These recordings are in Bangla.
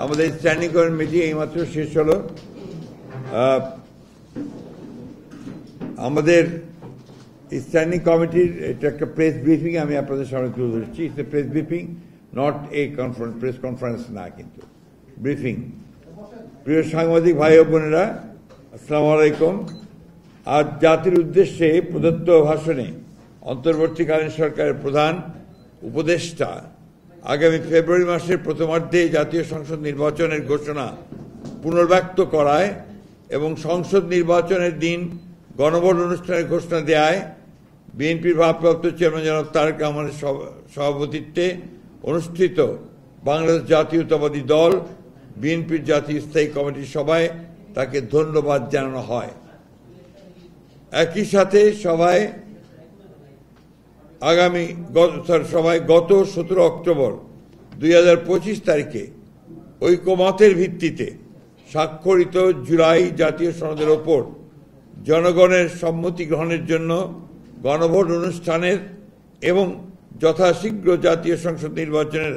আমাদের স্ট্যান্ডিং কমিটি এইমাত্র শেষ হলো। আমাদের স্ট্যান্ডিং কমিটির এটা একটা প্রেস ব্রিফিং আমি আপনাদের সামনে তুলে ধরছি। It's a press briefing, not a press conference না, কিন্তু ব্রিফিং। প্রিয় সাংবাদিক ভাই ও বোনেরা, আসসালামু আলাইকুম। আজ জাতির উদ্দেশ্যে প্রদত্ত ভাষণে অন্তর্বর্তীকালীন সরকারের প্রধান উপদেষ্টা আগামী ফেব্রুয়ারি মাসের প্রথমার্ধে জাতীয় সংসদ নির্বাচনের ঘোষণা পুনর্ব্যক্ত করায় এবং সংসদ নির্বাচনের দিন গণভোট অনুষ্ঠানের ঘোষণা দেয় বিএনপির ভারপ্রাপ্ত চেয়ারম্যান জনাব তারেক রহমানের সভাপতিত্বে অনুষ্ঠিত বাংলাদেশ জাতীয়তাবাদী দল বিএনপির জাতীয় স্থায়ী কমিটির সভায় তাকে ধন্যবাদ জানানো হয়। একই সাথে সভায় গত 17 অক্টোবর 2025 তারিখে ঐকমত্যের ভিত্তিতে স্বাক্ষরিত জুলাই জাতীয় সনদের ওপর জনগণের সম্মতি গ্রহণের জন্য গণভোট অনুষ্ঠানের এবং যথাশীঘ্র জাতীয় সংসদ নির্বাচনের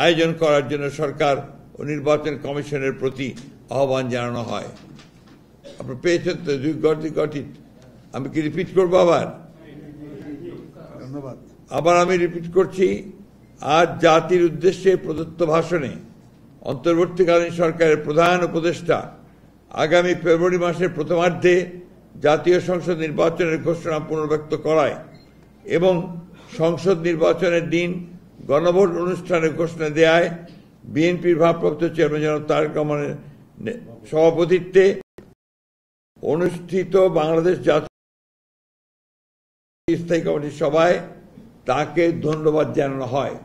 আয়োজন করার জন্য সরকার ও নির্বাচন কমিশনের প্রতি আহ্বান জানানো হয়। আপনারা পেয়েছেন তো, গঠিত। আমি কি রিপিট করবো? আবার আমি রিপিট করছি। আজ জাতির উদ্দেশ্যে প্রদত্ত ভাষণে অন্তর্বর্তীকালীন সরকারের প্রধান উপদেষ্টা আগামী ফেব্রুয়ারি মাসের প্রথমার্ধে জাতীয় সংসদ নির্বাচনের ঘোষণা পুনর্ব্যক্ত করায় এবং সংসদ নির্বাচনের দিন গণভোট অনুষ্ঠানের ঘোষণা দেয় বিএনপির ভারপ্রাপ্ত চেয়ারম্যান জনাব তারেক রহমানের সভাপতিত্বে অনুষ্ঠিত বাংলাদেশ জাতীয় স্থায়ী কমিটির সভায় তাকে ধন্যবাদ জানানো হয়।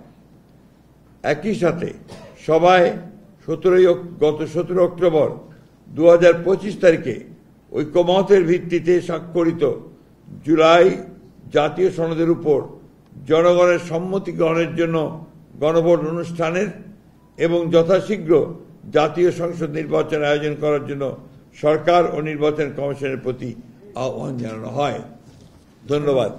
একই সাথে সভায় গত 17 অক্টোবর 2025 তারিখে ঐকমত্যের ভিত্তিতে স্বাক্ষরিত জুলাই জাতীয় সনদের উপর জনগণের সম্মতি গ্রহণের জন্য গণভোট অনুষ্ঠানের এবং যথাশীঘ্র জাতীয় সংসদ নির্বাচনের আয়োজন করার জন্য সরকার ও নির্বাচন কমিশনের প্রতি আহ্বান জানানো হয়। ধন্যবাদ।